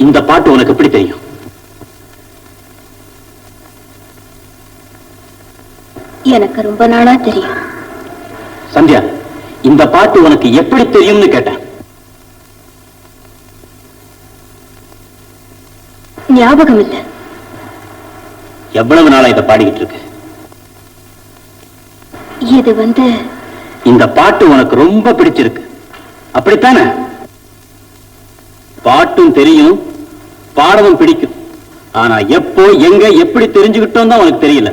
இந்த பாட்டு உனக்கு எப்படி தெரியும்? எனக்கு ரொம்ப நாளா தெரியும். சந்தியா, இந்த பாட்டு உனக்கு எப்படி தெரியும்னு கேட்டேன். ஞாபகம் இல்ல. எவ்வளவு நாளா இதை பாடிக்கிட்டு இருக்கு? இது இந்த பாட்டு உனக்கு ரொம்ப பிடிச்சிருக்கு, அப்படித்தானே? பாட்டும் தெரியும், பாடவும் பிடிக்கும். ஆனா எப்போ எங்க எப்படி தெரிஞ்சுக்கிட்டோம் தான் உனக்கு தெரியல.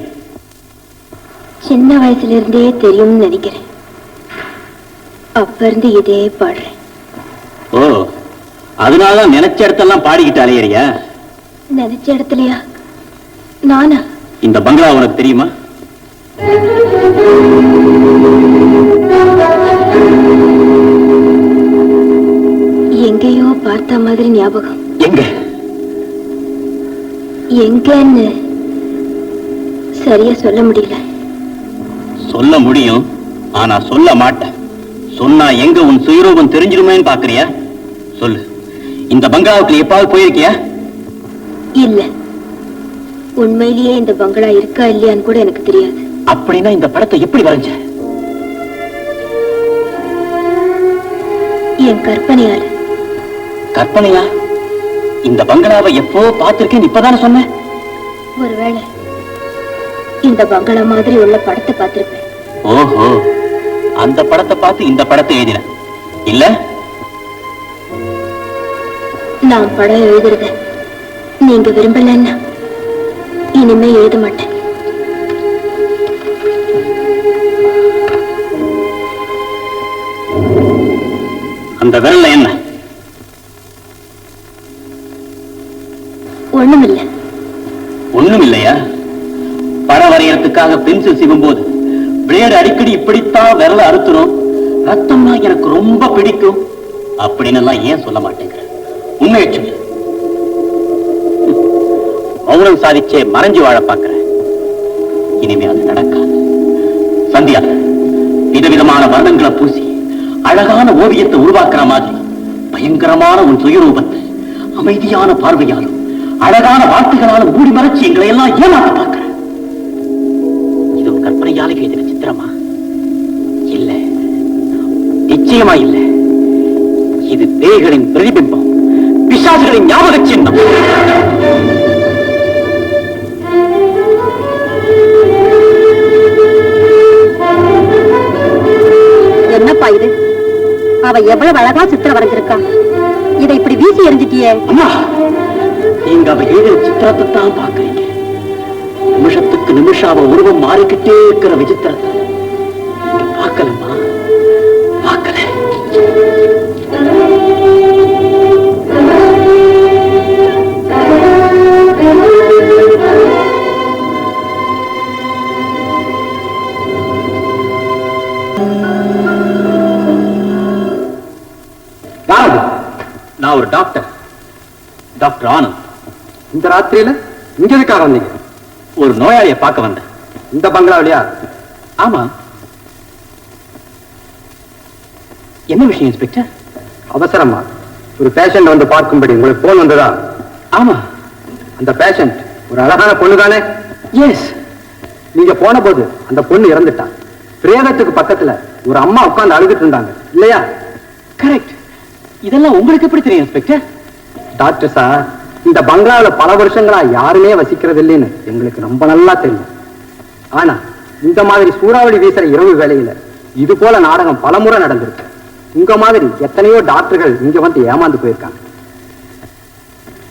சின்ன வயசுல இருந்தே தெரியும்னு நினைக்கிறேன். அப்ப இருந்து இதே பாடுறேன். ஓ, அதனாலதான் நினைச்ச இடத்தெல்லாம் பாடிக்கிட்டு அலையறியா? நினைச்ச இடத்துலயா? நானா? இந்த பங்களா உனக்கு தெரியுமா? எங்கேயோ பார்த்த மாதிரி ஞாபகம். எங்க? எங்கன்னு சரியா சொல்ல முடியல. சொல்ல முடியும், ஆனா சொல்ல மாட்டேன். சொன்னா எங்க உன் சுயரூபம் தெரிஞ்சிருமேன்னு பாக்குறியா? சொல்லு, இந்த பங்களாவுக்கு எப்பாவது போயிருக்கியா? இல்ல, உண்மையிலேயே இந்த பங்களா இருக்கா இல்லையான்னு கூட எனக்கு தெரியாது. அப்படின்னா இந்த படத்தை எப்படி வரைஞ்ச? என் கற்பனையால. கற்பனையா? இந்த பங்களாவை எப்போ பார்த்திருக்கேன் இப்பதானே சொன்ன. ஒருவேளை இந்த பங்களா மாதிரி உள்ள படத்தை பார்த்திருப்பேன். ஓஹோ, அந்த படத்தை பார்த்து இந்த படத்தை எழுதின இல்ல? நான் படம் எழுதுறத நீங்க விரும்பலன்னா இனிமே எழுத மாட்டேன். அந்த விரல்ல என்ன? ஒண்ணுமில்ல. ஒண்ணும் இல்லையா? படம் வரையறதுக்காக பென்சில் சிவும் போது பிளேடு அடிக்கடி இப்படித்தான் விரல அறுத்துரும், ரத்தம்னா எனக்கு ரொம்ப பிடிக்கும் அப்படின்னு எல்லாம் ஏன் சொல்ல மாட்டேங்கிற? உண்மையை சொல்லு. மௌனம் சாதிச்சே மறைஞ்சு வாழ பார்க்கிற. இனிமே அது நடக்காது. சந்தியா, விதவிதமான வர்ணங்களை பூசி அழகான ஓவியத்தை உருவாக்குற மாதிரி பயங்கரமான உன் சுயரூபத்தை அமைதியான பார்வையாலும் அழகான வார்த்தைகளாலும் மூடி மறைச்சு எங்களை எல்லாம் ஏமாத்த பார்க்கிற. இது ஒரு கற்பனையால எழுதின சித்திரமா? இல்ல, நிச்சயமா இல்ல. இது பேய்களின் பிரதிபிம்பம், பிசாசுகளின் ஞாபக சின்னம். என்னப்பா இது? அவ எவ்வளவு அழகா சித்திரம் வரைஞ்சிருக்கா. இதை இப்படி வீசி எறிஞ்சிட்டியே. அம்மா, நீங்க அவ எழுதின சித்திரத்தை தான் பாக்குறீங்க. நிமிஷத்துக்கு நிமிஷம் அவ உருவம் மாறிக்கிட்டே இருக்கிற விசித்திரத்தை நீங்க பார்க்கலம்மா, பார்க்கல. நான் ஒரு டாக்டர், டாக்டர் ஆனந்த். இந்த ராத்திரியில இங்க எதுக்காக வந்தீங்க? ஒரு நோயாளியை பார்க்க வந்தேன். இந்த பங்களாவிலையா? ஆமா. என்ன விஷயம் இன்ஸ்பெக்டர்? அவசரமா ஒரு பேஷண்ட் வந்து பார்க்கும்படி உங்களுக்கு போன் வந்ததா? ஆமா. அந்த பேஷண்ட் ஒரு அழகான பொண்ணு தானே? எஸ். நீங்க போன போது அந்த பொண்ணு இறந்துட்டா. பிரேதத்துக்கு பக்கத்துல ஒரு அம்மா உட்கார்ந்து அழுதுட்டு இருந்தாங்க இல்லையா? கரெக்ட். இதெல்லாம் உங்களுக்கு எப்படி தெரியும் இன்ஸ்பெக்டர்? டாக்டர் சார், இந்த பங்களாவில பல வருஷங்களா யாருமே வசிக்கிறது இல்லைன்னு எங்களுக்கு ரொம்ப நல்லா தெரியும். ஆனா இந்த மாதிரி சூறாவளி வீசுற இரவு வேளையில இது போல நாடகம் பலமுறை நடந்திருக்கு. உங்க மாதிரி எத்தனையோ டாக்டர்கள் இங்க வந்து ஏமாந்து போயிருக்காங்க.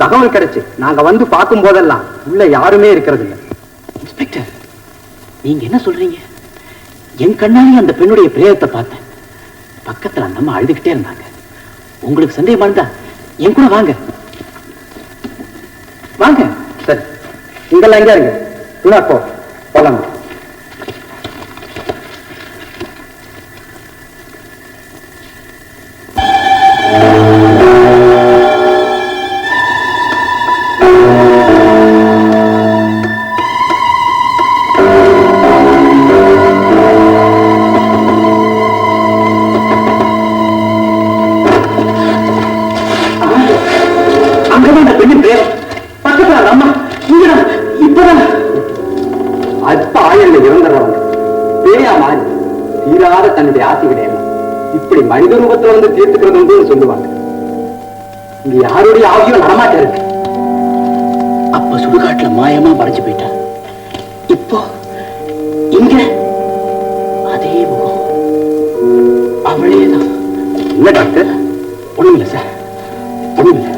தகவல் கிடைச்சு நாங்க வந்து பார்க்கும் போதெல்லாம் உள்ள யாருமே இருக்கிறது இல்லை. இன்ஸ்பெக்டர், நீங்க என்ன சொல்றீங்க? என் கண்ணாலே அந்த பெண்ணுடைய பிரேதத்தை பார்த்தேன். பக்கத்துல அந்த அம்மா அழுதுகிட்டே இருந்தாங்க. உங்களுக்கு சந்தேகமா இருந்தா என் கூட வாங்க. வாங்க. சரி, இங்கெல்லாம் எங்க இருங்க. போ போலாம். அங்கதான் மனித ரூபத்துல வந்து தீர்த்துக்கிறது சொல்லுவாங்க. இங்க யாருடைய ஆவியும் நடமாட்ட இருக்கு. அப்ப சுடுகாட்டுல மாயமா மறைஞ்சு போயிட்டா. இப்போ இங்க அதே முகம், அவளேதான். இல்ல டாக்டர், ஒண்ணுமில்ல சார், ஒண்ணுமில்ல.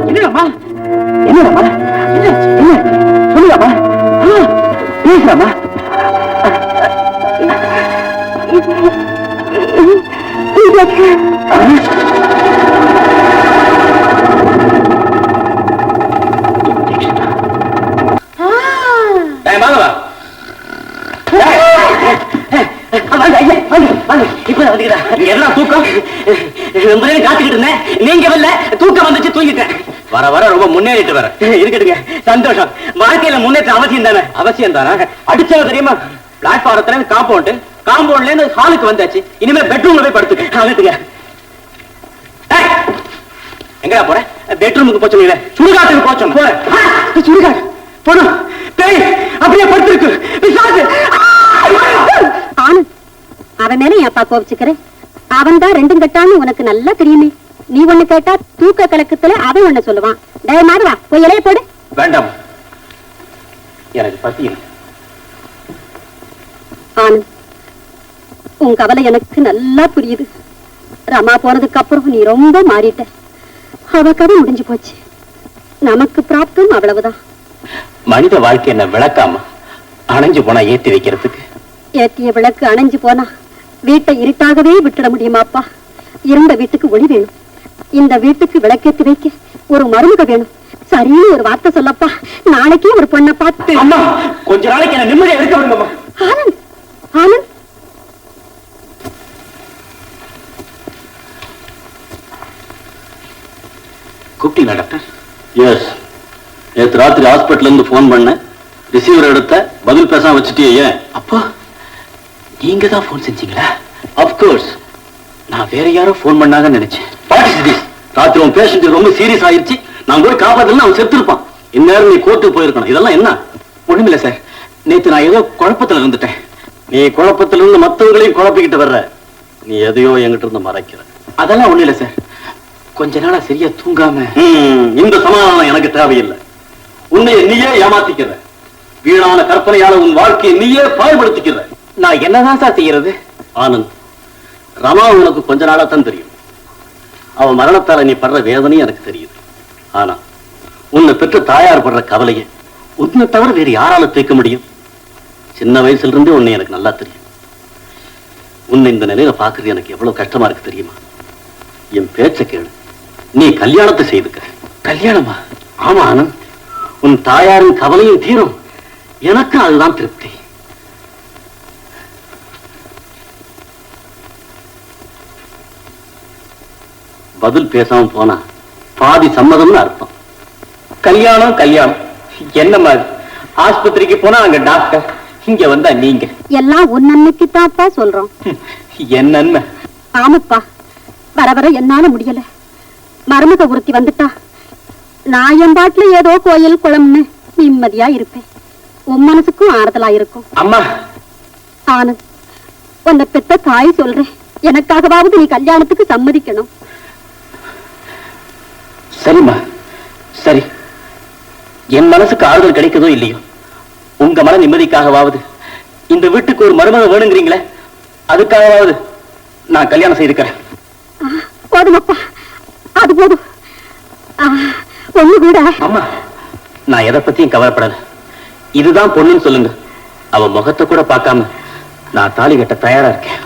என்னடாமா என்னடாமா சொல்லுடாமா பேசுறாமா? காத்துக்கிட்டு இருந்தேன், நீங்க வரல, தூக்கம் வந்துச்சு, தூங்கிட்டேன். வர வர ரொம்ப முன்னேறிட்டு வர. இருக்கட்டுங்க, சந்தோஷம். வாழ்க்கையில முன்னேற்ற அவசியம் தானே? அவசியம் தானே. அடிச்சவ தெரியுமா? பிளாட்பாரத்துல காம்பவுண்ட், காம்பவுண்ட்ல இருந்து ஹாலுக்கு வந்தாச்சு. இனிமே பெட்ரூம்ல போய் படுத்துக்க. அகத்துங்க. எங்கடா போற? பெட்ரூமுக்கு போச்சு. சுடுகாட்டுக்கு போச்சோம். போற சுடுகாடு போடும். பேய் அப்படியே படுத்திருக்கு. அவன் மேல அப்பா கோபிச்சுக்கிறேன். அவன் தான் ரெண்டும் கட்டான்னு உனக்கு நல்லா தெரியுமே. நீ ஒண்ணு கேட்டா தூக்க கலக்கத்துல அவன் ஒண்ணு சொல்லுவான். டேய் மாறுவா, போய் இலைய போடு. வேண்டாம், எனக்கு பசி இல்லை. ஆனந்த், உன் கவலை எனக்கு நல்லா புரியுது. ரமா போனதுக்கு அப்புறம் நீ ரொம்ப மாறிட்ட. அவ கதை முடிஞ்சு போச்சு. நமக்கு பிராப்தம் அவ்வளவுதான். மனித வாழ்க்கை என்ன விளக்காம அணைஞ்சு போனா ஏத்தி வைக்கிறதுக்கு? ஏத்திய விளக்கு அணைஞ்சு போனா வீட்டை இருட்டாகவே விட்டுட முடியுமாப்பா? இருந்த வீட்டுக்கு ஒளி வேணும். இந்த வீட்டுக்கு விளக்கேத்தி வைக்க ஒரு மருமக வேணும். சரின்னு ஒரு வார்த்தை சொல்லப்பா. நாளைக்கே ஒரு பொண்ணை பார்த்து. அம்மா, கொஞ்ச நாளைக்கு என்ன நிம்மதியா இருக்க விடுங்கம்மா. ஆனந்த், ஆனந்த், கூப்பிட்டீங்களா டாக்டர்? எஸ், நேற்று ராத்திரி ஹாஸ்பிட்டல் இருந்து போன் பண்ண, ரிசீவர் எடுத்த, பதில் பேசாம வச்சுட்டே. அப்போ நீங்க தான் போன் செஞ்சீங்களா? அப்கோர்ஸ், நான் வேற யாரோ போன் பண்ணாங்கன்னு நினைச்சேன். ராத்திரி உன் பேஷண்ட் ரொம்ப சீரியஸ் ஆயிடுச்சு, நான் போய் காப்பாத்தல, அவன் செத்துருப்பான். இந்நேரம் நீ கோர்ட்டுக்கு போயிருக்கணும். இதெல்லாம் என்ன? ஒண்ணுமில்ல சார், நேத்து நான் ஏதோ குழப்பத்துல இருந்துட்டேன். நீ குழப்பத்துல இருந்து மத்தவங்களையும் குழப்பிக்கிட்டு வர்ற. நீ எதையோ என்கிட்ட இருந்து மறைக்கிற. அதெல்லாம் ஒண்ணு இல்ல சார், கொஞ்ச நாளா சரியா தூங்காம. இந்த சமாதானம் எனக்கு தேவையில்லை. உன்னை நீயே ஏமாத்திக்கிற, வீணான கற்பனையால உன் வாழ்க்கையை நீயே பாழ்படுத்திக்கிற. நான் என்னதான் சார் செய்யறது? ஆனந்த், ரமா உனக்கு கொஞ்ச நாளா தான் தெரியும். அவன் மரணத்தால நீ படுற வேதனையும் எனக்கு தெரியுது. ஆனா உன்னை பெற்ற தாயார் படுற கவலையை உன்னை தவிர வேறு யாரால தீர்க்க முடியும்? சின்ன வயசுல இருந்தே உன்னை எனக்கு நல்லா தெரியும். உன்னை இந்த நிலையில பாக்குறது எனக்கு எவ்வளவு கஷ்டமா இருக்கு தெரியுமா? என் பேச்ச கேளு, நீ கல்யாணத்தை செய்துக்க. கல்யாணமா? ஆமா ஆனந்த், உன் தாயாரின் கவலையும் தீரும், எனக்கு அதுதான் திருப்தி. பதில் பேசாம போனா பாதி சம்மதம்னு அர்த்தம். கல்யாணம் கல்யாணம் என்ன மாதிரி? ஆஸ்பத்திரிக்கு போனா அங்க டாக்டர், இங்க வந்தா நீங்க எல்லாம் உன் நன்மைக்குத்தான்ப்பா சொல்றோம். என் நன்மை. ஆமாப்பா, வர வர என்னால முடியல. மருமக ஒருத்தி வந்துட்டா நான் என் பாட்டுல ஏதோ கோயில் குளம்னு நிம்மதியா இருப்பேன். உன் மனசுக்கும் ஆறுதலா இருக்கும். அம்மா, ஆனந்த், உன்னை பெத்த தாய் சொல்றேன், எனக்காகவாவது நீ கல்யாணத்துக்கு சம்மதிக்கணும். சரிம்மா, சரி. என் மனசுக்கு ஆறுதல் கிடைக்குதோ இல்லையோ, உங்க மன நிம்மதிக்காகவாவது இந்த வீட்டுக்கு ஒரு மருமக வேணுங்கிறீங்களே, அதுக்காகவாவது நான் கல்யாணம் செய்துக்கிறேன். போதுமப்பா, அது போதும். ஒண்ணு கூட. அம்மா, நான் எதை பத்தியும் கவலைப்படல. இதுதான் பொண்ணுன்னு சொல்லுங்க. அவ முகத்தை கூட பார்க்காம நான் தாலி கட்ட தயாரா இருக்கேன்.